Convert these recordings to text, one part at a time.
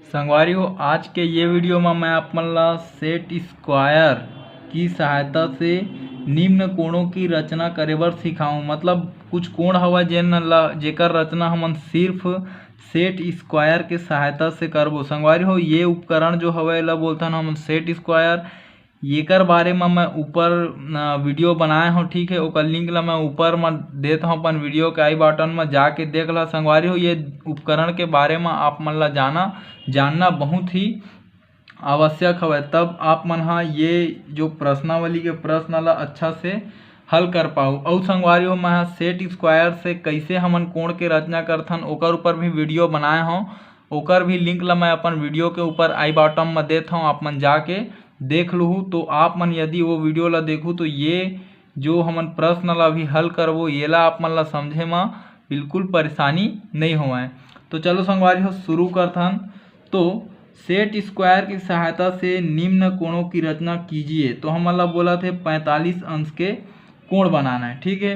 संगवारी हो, आज के ये वीडियो में मैं आप मन ला सेट स्क्वायर की सहायता से निम्न कोणों की रचना करे बर सिखाऊं। मतलब कुछ कोण हवा जेकर रचना हमन सिर्फ सेट स्क्वायर के सहायता से करबो। संगवारी हो, ये उपकरण जो हवा ला बोलथन हमन सेट स्क्वायर। एकर बारे में मैं ऊपर वीडियो बनाए हूँ, ठीक है। ओकर लिंक ला मैं ऊपर में देता हूँ अपन वीडियो के आई बटन में, जाके देख ला। संगवारी हो, ये उपकरण के बारे में आप मन ला जानना बहुत ही आवश्यक है, तब आप मन हा ये जो प्रश्नावली के प्रश्न ला अच्छा से हल कर पाओ। और संगवारी हो, मैं सेट स्क्वायर से कैसे हमन कोण के रचना करथन ओकर ऊपर भी वीडियो बनाए हूँ। ओकर भी लिंक ला मैं अपन वीडियो के ऊपर आई बटन में देता हूँ, आप मन जाके देख लूँ। तो आप मन यदि वो वीडियो ला देखूँ तो ये जो हमन प्रश्न ला भी हल करबो ये ला आप मन ला समझे में बिल्कुल परेशानी नहीं होवे। तो चलो संगवारी हो, शुरू करथन। तो सेट स्क्वायर की सहायता से निम्न कोणों की रचना कीजिए। तो हम ला बोला थे 45 अंश के कोण बनाना है, ठीक है।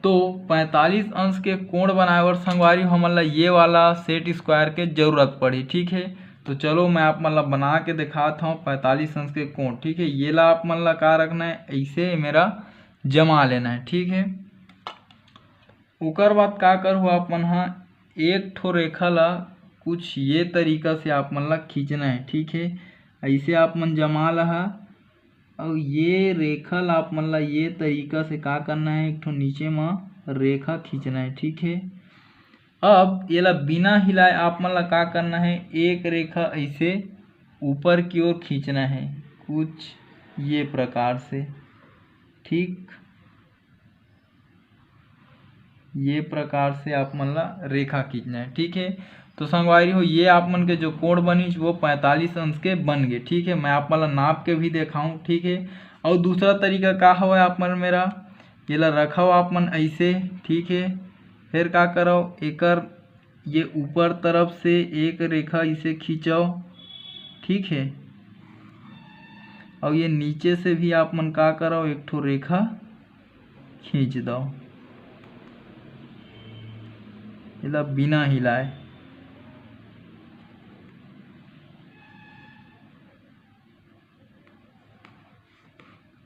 तो 45 अंश के कोण बनाए बर संगवारी हमन ला ये वाला सेट स्क्वायर के जरूरत पड़ी, ठीक है। तो चलो मैं आप मन ला बना के दिखाता हूँ 45 अंश के कोण, ठीक है। ये ला आप मन ला का रखना है, ऐसे मेरा जमा लेना है, ठीक है। ओकर बाद का करो आप मन हा, एक ठो रेखा ला कुछ ये तरीका से आप मन ला खींचना है, ठीक है। ऐसे आप मन जमा लहा और ये रेखा ला आप मन ला ये तरीका से का करना है, एक ठो नीचे में रेखा खींचना है, ठीक है। अब ये ला बिना हिलाए आप मन ला का करना है, एक रेखा ऐसे ऊपर की ओर खींचना है, कुछ ये प्रकार से, ठीक। ये प्रकार से आप मन ला रेखा खींचना है, ठीक है। तो संगवारी हो, ये आप मन के जो कोण बनी वो 45 अंश के बन गए, ठीक है। मैं आप मन ला नाप के भी दिखाऊं, ठीक है। और दूसरा तरीका का हवा आप मन मेरा ये ला रखाओ आप मन ऐसे, ठीक है। फिर का करो, एकर ये ऊपर तरफ से एक रेखा इसे खींचो, ठीक है। और ये नीचे से भी आप मन का करो, एक ठो रेखा खींच दो, ये बिना हिलाए,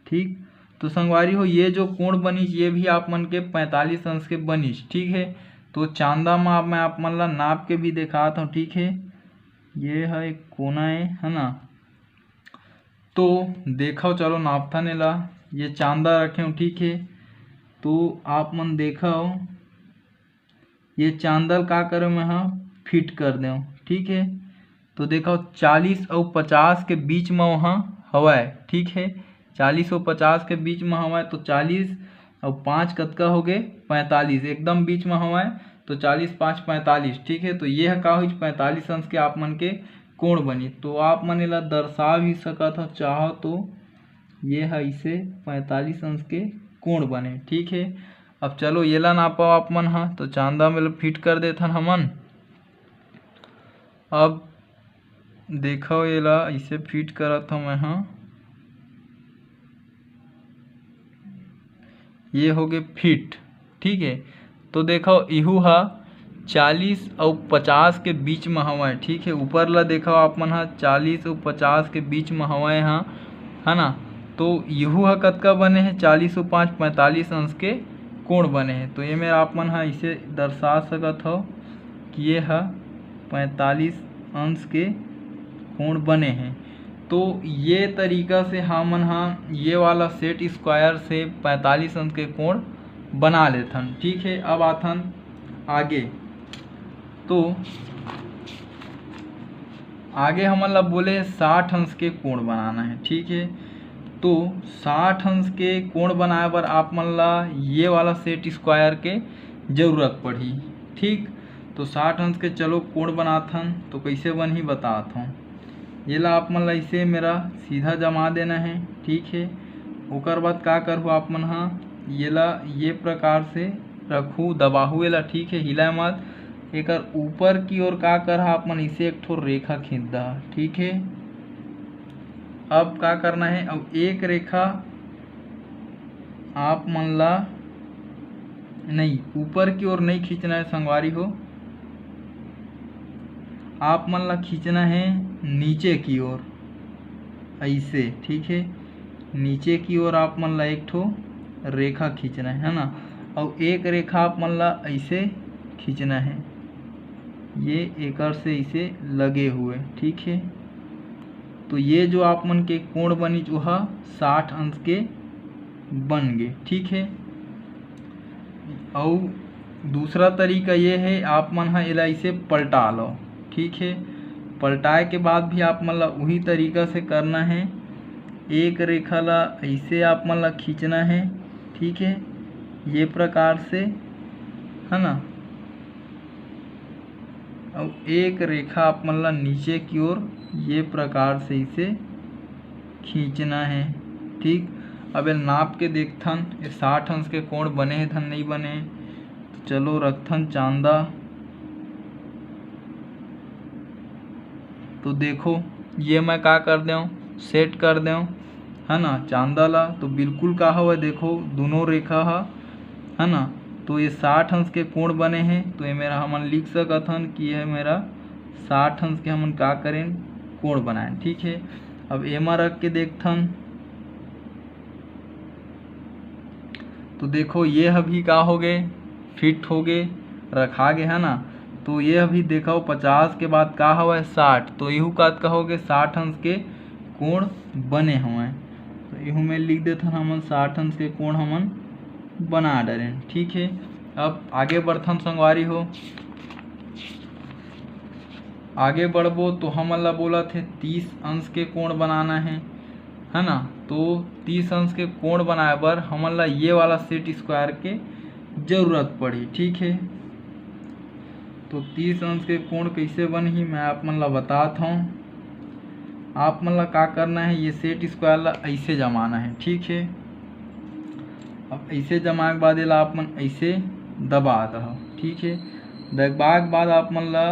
ठीक। तो संगवारी हो, ये जो कोण बनीच ये भी आप मन के 45 अंश के बनीच, ठीक है। तो चांदा में मैं आप मन ला नाप के भी दिखाता हूँ, ठीक है। ये है एक कोना है ना। तो देखो, चलो नापथा ने ला, ये चांदा रखे हूँ, ठीक है। तो आप मन देखो, ये चांदल का करो मैं हाँ फिट कर दूँ, ठीक है। तो देखो 40 और 50 के बीच में वहाँ हवा है, ठीक है। 40 और 50 के बीच में हवा है, तो 40 और 5 कतका हो गए 45, एकदम बीच में हवा है। तो 40 5 45, ठीक है। तो ये है का हुई 45 अंश के आप मन के कोण बनी। तो आप मन ला दर्शा भी सकत हो चाहो तो, ये है इसे 45 अंश के कोण बने, ठीक है। अब चलो ये ला नापो आप मन हा, तो चांदा में फिट कर देथन हमन। अब देखो ये ला इसे फिट करत हूँ मैं, हाँ ये हो गए फिट, ठीक है। तो देखो इहू हा 40 और 50 के बीच में हवा है, ठीक है। ऊपर ला देखो आप मन हा 40 और 50 के बीच में हवा है, हाँ है ना। तो इहू हा कतका बने हैं 40 और 5 45 अंश के कोण बने हैं। तो ये मेरा आप मन हा इसे दर्शा सकत हो कि ये है 45 अंश के कोण बने हैं। तो ये तरीका से हमन हा ये वाला सेट स्क्वायर से 45 अंश के कोण बना लेथन, ठीक है। अब आथन आगे। तो आगे हमन ला बोले 60 अंश के कोण बनाना है, ठीक है। तो 60 अंश के कोण बनाए बर आप मन ला ये वाला सेट स्क्वायर के जरूरत पड़ी, ठीक। तो 60 अंश के चलो कोण बनाथन, तो कैसे बन ही बतात हूँ। ये ला आप मन ला इसे मेरा सीधा जमा देना है, ठीक है। ओकर बाद का करहु आप मन हा, ये ला ये प्रकार से रखू दबाहू, ये ला ठीक है, हिला मत। एकर ऊपर की ओर का कर आप मन इसे एक ठो रेखा खींच दा, ठीक है। अब का करना है, अब एक रेखा आप मन ला नहीं ऊपर की ओर नहीं खींचना है संगवारी हो, आप मन ला खींचना है नीचे की ओर ऐसे, ठीक है। नीचे की ओर आप मन ला एक ठो रेखा खींचना है ना, और एक रेखा आप मन ला ऐसे खींचना है, ये एकर से इसे लगे हुए, ठीक है। तो ये जो आप मन के कोण बनी जो है 60 अंश के बन गए, ठीक है। और दूसरा तरीका ये है आप मन हा एला इसे पलटा लो, ठीक है। पलटाए के बाद भी आप मन ला वही तरीका से करना है, एक रेखा ला ऐसे आप मन ला खींचना है, ठीक है, ये प्रकार से, है ना। और एक रेखा आप मन ला नीचे की ओर ये प्रकार से इसे खींचना है, ठीक। अब ये नाप के देखथन ये 60 अंश के कोण बने हैं धन नहीं बने, तो चलो रखथन चांदा। तो देखो ये मैं का कर देऊँ, सेट कर देऊँ, है ना, चांदा ला। तो बिल्कुल का हवा देखो दोनों रेखा है ना। तो ये 60 अंश के कोण बने हैं, तो ये मेरा हमन लिख सकत हन कि यह मेरा 60 अंश के हमन का करें कोण बनाएं, ठीक है। अब एमा रख के देखथन, तो देखो ये अभी का हो गए फिट हो गए रखा गए, है ना। तो ये अभी देखो 50 के बाद का हवा 60, तो यहू का कहोगे 60 अंश के कोण बने हवें। तो यहू में लिख देथन हमन 60 अंश के कोण हमन बना डरे, ठीक है। अब आगे बढ़थन संगवारी हो, आगे बढ़बो तो हमन ला बोला थे 30 अंश के कोण बनाना है ना। तो 30 अंश के कोण बनाए बर हमन ला ये वाला सेट स्क्वायर के जरूरत पड़ी, ठीक है। तो 30 अंश के कोण कैसे बनही मैं आप मन ला बताता हूँ। आप मन ला का करना है, ये सेट स्क्वायर ला ऐसे जमाना है, ठीक है। अब ऐसे जमाए के बाद ये आप मन ऐसे दबा दहो, ठीक है। दबाए के बाद आप मन ला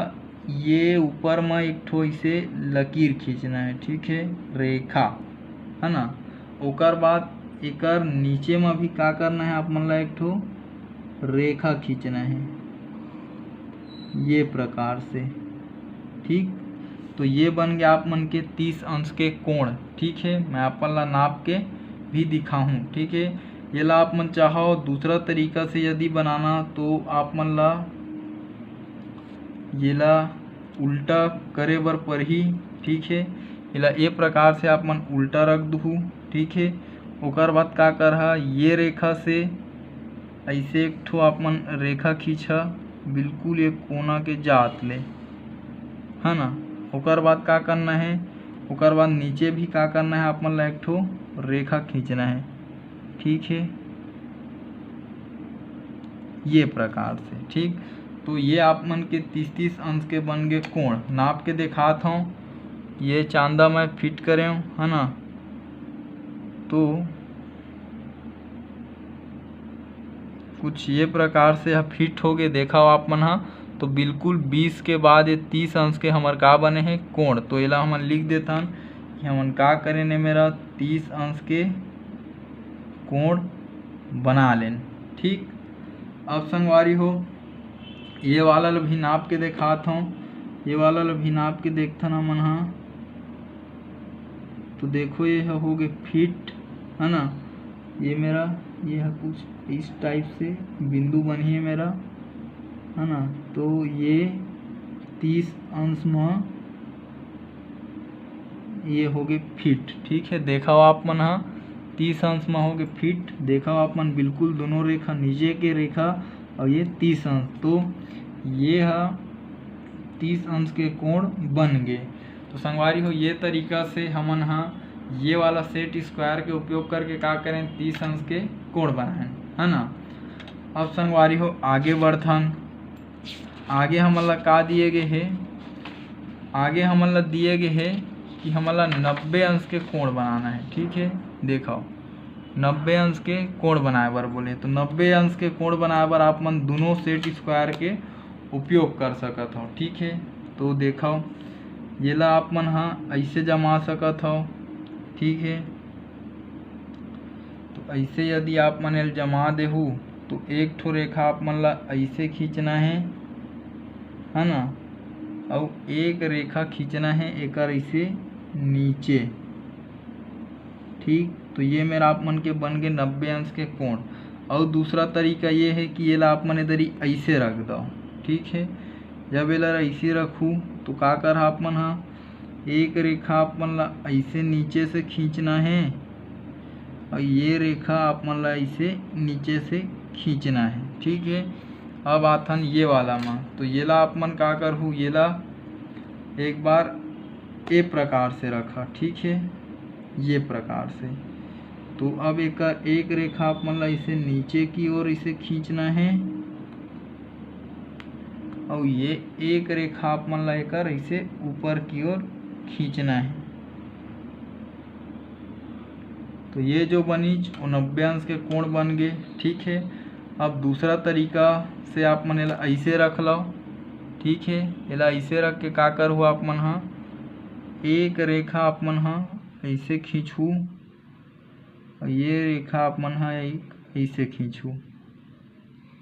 ये ऊपर में एक ठो ऐसे लकीर खींचना है, ठीक है, रेखा, है ना। ओकर बाद एकर नीचे में भी का करना है आप मन ला एक ठो रेखा खींचना है ये प्रकार से, ठीक। तो ये बन गया आप मन के 30 अंश के कोण, ठीक है। मैं आप मन ला नाप के भी दिखाऊं, ठीक है। ये ला आप मन चाहो दूसरा तरीका से यदि बनाना तो आप मन ला ये ला उल्टा करे बर परही, ठीक है। इला ए प्रकार से आप मन उल्टा रख दूँ, ठीक है। ओकर बाद का करहा ये रेखा से ऐसे एक ठो आप मन रेखा खींचा बिल्कुल एक कोना के जात ले, है ना। ओकर बाद का करना है, ओकर बाद नीचे भी का करना है आप मन ला एक ठो रेखा खींचना है, ठीक है, ये प्रकार से, ठीक। तो ये आप मन के 30-30 अंश के बन गए कोण। नाप के दिखात हूँ, ये चांदा मैं फिट करे हूँ, है ना। तो कुछ ये प्रकार से फिट हो गए, देखा आप मन हा। तो बिल्कुल 20 के बाद ये 30 अंश के हमर का बने हैं कोण। तो एला हमन लिख देथन कि हमन का करे ने मेरा 30 अंश के कोण बना लेन, ठीक। अब संगवारी हो ये वाला भी नाप के दिखात हूँ, ये वाला भी नाप के देखथन हमन हा। तो देखो ये हो गए फिट, है ना। ये मेरा ये है कुछ इस टाइप से बिंदु बनी है मेरा, है ना। तो ये 30 अंश में ये हो गए फिट, ठीक है। देखा आप मन हा 30 अंश में हो गए फिट, देखा आप मन बिल्कुल दोनों रेखा नीचे के रेखा और ये 30 अंश, तो ये है 30 अंश के कोण बन गए। तो संगवारी हो ये तरीका से हमन हा ये वाला सेट स्क्वायर के उपयोग करके का करें 30 अंश के कोण बनाएं, है ना। अब संगवारी हो आगे बढ़थन, आगे हमन ला का दिए गए है, आगे हमन ला दिए गए है कि हमन ला 90 अंश के कोण बनाना है, ठीक है। देखो 90 अंश के कोण बनाए बर बोले, तो 90 अंश के कोण बनाए बर आप मन दोनों सेट स्क्वायर के उपयोग कर सकत हो, ठीक है। तो देखो ये ला आप मन हा ऐसे जमा सकत हो, ठीक है। तो ऐसे यदि आप मन एल जमा देहू तो एक ठो रेखा आप मन ला ऐसे खींचना है ना। और एक रेखा खींचना है एक ऐसे नीचे। ठीक, तो ये मेरा आप मन के बन गए 90 अंश के कोण। और दूसरा तरीका ये है कि ये ला आप मन इधर ऐसे रख दो। ठीक है, जब ये ला ऐसे रखूँ तो का कर आप मन हाँ एक रेखा आप मन ला ऐसे नीचे से खींचना है और ये रेखा आप मन ला ऐसे नीचे से खींचना है। ठीक है, अब आथन ये वाला माँ, तो ये ला आप मन का करहूँ, ये ला एक बार ए प्रकार से रखा। ठीक है, ये प्रकार से। तो अब एक रेखा आप मन ला इसे नीचे की ओर इसे खींचना है और ये एक रेखा आप मन ला एकर इसे ऊपर की ओर खींचना है। तो ये जो बनी 90 अंश के कोण बन गए। ठीक है, अब दूसरा तरीका से आप मन ऐसे रख लो। ठीक है, इला ऐसे रख के का कर हुआ आप मन हाँ एक रेखा आप मन हाँ ऐसे खींचू और ये रेखा आप मन हाँ एक ऐसे खींचू।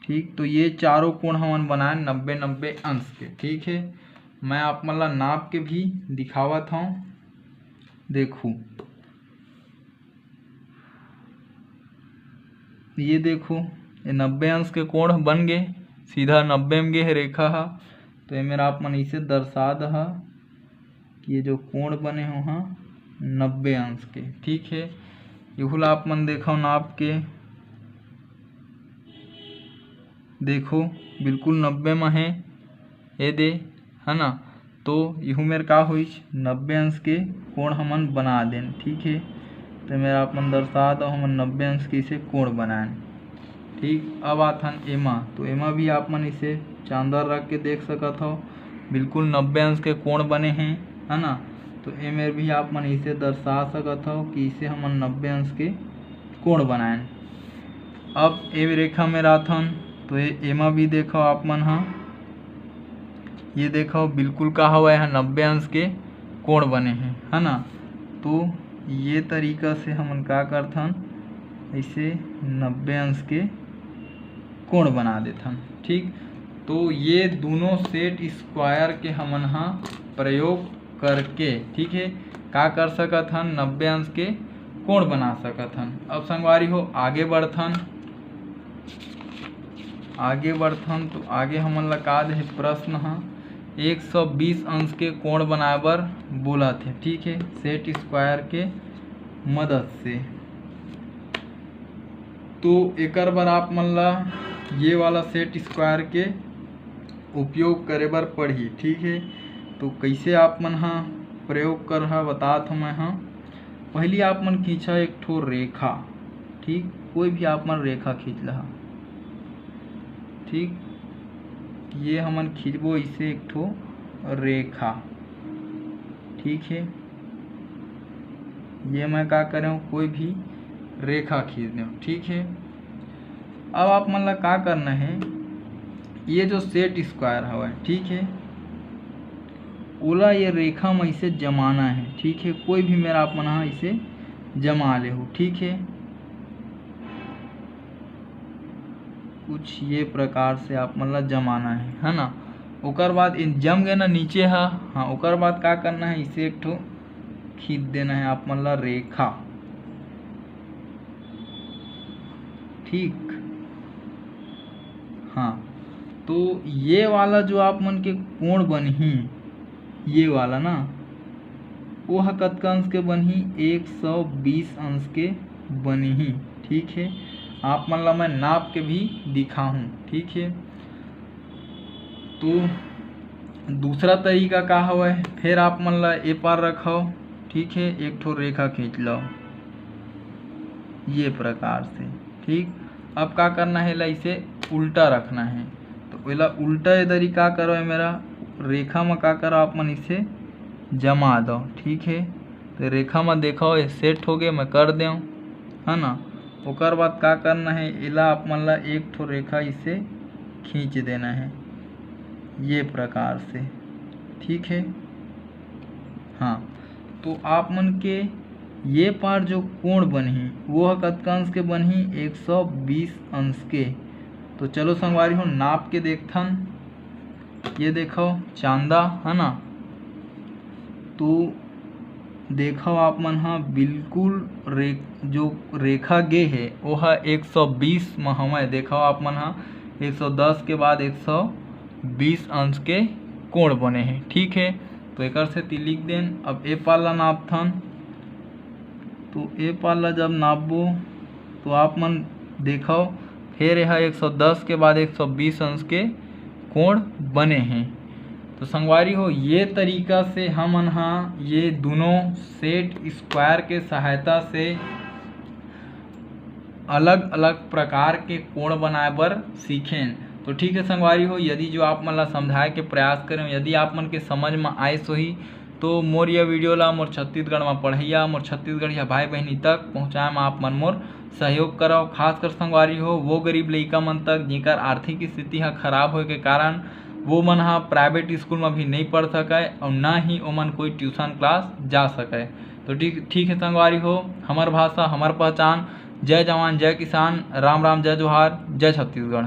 ठीक, तो ये चारों कोण हमन बनाए 90-90 अंश के। ठीक है, मैं आप मन ला नाप के भी दिखावत हूँ, देखू। ये देखो ये 90 अंश के कोण बन गए, सीधा 90 में गए रेखा हा। तो ये मेरा आप मन इसे दर्शा दहा कि ये जो कोण बने हो हाँ 90 अंश के। ठीक है, यहुला आप मन देखो नाप के, देखो बिल्कुल 90 में है ये दे, है ना। तो यहू मेरे का हुई 90 अंश के कोण हमन बना दें। ठीक है, तो मेरा आप मन दर्शा दो हमन 90 अंश के इसे कोण बनाएं। ठीक, अब आथन एमा, तो एमा भी आप मन इसे चांदर रख के देख सकत हो, बिल्कुल 90 अंश के कोण बने हैं, है ना। तो ए में भी आप मन इसे दर्शा सकत हो कि इसे हमन 90 अंश के कोण बनाएं। अब ए रेखा में राथन, तो ये एमा भी देखो आप मन हाँ ये देखो बिल्कुल का हुआ है 90 अंश के कोण बने हैं, है ना। तो ये तरीका से हमन का करथन ऐसे 90 अंश के कोण बना देथन। ठीक, तो ये दोनों सेट स्क्वायर के हमन हाँ प्रयोग करके, ठीक है, का कर सकत हन 90 अंश के कोण बना सकत हन। अब संगवारी हो आगे बढ़थन, तो आगे हमन ला का दे प्रश्न हाँ 120 अंश के कोण बनाए बर बोला थे। ठीक है, सेट स्क्वायर के मदद से। तो एकर बर आप मन ला ये वाला सेट स्क्वायर के उपयोग करे बर पड़ही। ठीक है, तो कैसे आप मन हाँ प्रयोग कर हा बतात हूँ मैं हाँ। पहली आप मन खींचा एक ठो रेखा। ठीक, कोई भी आप मन रेखा खींच लहा। ठीक, ये हमन खींचबो इसे एक ठो रेखा। ठीक है, ये मैं का करे हूँ कोई भी रेखा खींच दूँ। ठीक है, अब आप मन ला का करना है, ये जो सेट स्क्वायर हवा, ठीक है, ओला ये रेखा में इसे जमाना है। ठीक है, कोई भी मेरा आप मन इसे जमा ले हो। ठीक है, कुछ ये प्रकार से आप मन ला जमाना है ना। ओकर बाद इन जम गए ना नीचे हाँ, ओकर बाद का करना है इसे एक ठो खींच देना है आप मन ला रेखा। ठीक, हाँ, तो ये वाला जो आप मन के कोण बनही, ये वाला ना वो कतका अंश के बनही 120 अंश के बनही। ठीक है, आप मन ला मैं नाप के भी दिखाऊं। ठीक है, तो दूसरा तरीका का हवा है, फिर आप मन ला ए पार रखो। ठीक है, एक ठो रेखा खींच लो ये प्रकार से। ठीक, अब का करना है ला इसे उल्टा रखना है। तो इला उल्टा इधर ही का करो है मेरा रेखा में का करो आप मन इसे जमा दो। ठीक है, तो रेखा में देखो ये सेट हो गए, मैं कर दूँ, है ना। ओकर बाद का करना है, इला आप मन ला एक ठो रेखा इसे खींच देना है ये प्रकार से। ठीक है, हाँ, तो आप मन के ये पार जो कोण बनही वो कतका अंश के बनही 120 अंश के। तो चलो संगवारी हो नाप के देखथन। ये देखो चांदा है ना, तो देखो आप मन हाँ बिल्कुल जो रेखा गे है वो है 120 में हमें देखो आप मन हाँ 110 के बाद 120 अंश के कोण बने हैं। ठीक है, तो एक से ती लिख देन। अब ए पाला नापथन, तो ए पाला जब नापबो तो आप मन देखो फिर यह 110 के बाद 120 अंश के कोण बने हैं। तो संगवारी हो ये तरीका से हम हाँ ये दोनों सेट स्क्वायर के सहायता से अलग अलग प्रकार के कोण बनाए बर सीखें। तो ठीक है संगवारी हो, यदि जो आप मन ला समझाए के प्रयास करें, यदि आप मन के समझ में आए सोही तो मोर यह वीडियो ला मोर छत्तीसगढ़ में पढ़ैया मोर छत्तीसगढ़िया भाई बहनी तक पहुँचाए में आप मन मोर सहयोग करो। खासकर संगवारी हो वो गरीब लइका मन तक जेकर आर्थिक स्थिति हा खराब होए के कारण वो मन हा प्राइवेट स्कूल में भी नहीं पढ़ सके और ना ही ओमन कोई ट्यूशन क्लास जा सके। तो ठीक है संगवारी हो, हमर भाषा हमर पहचान। जय जवान जय किसान, राम राम जय जोहार, जय छत्तीसगढ़।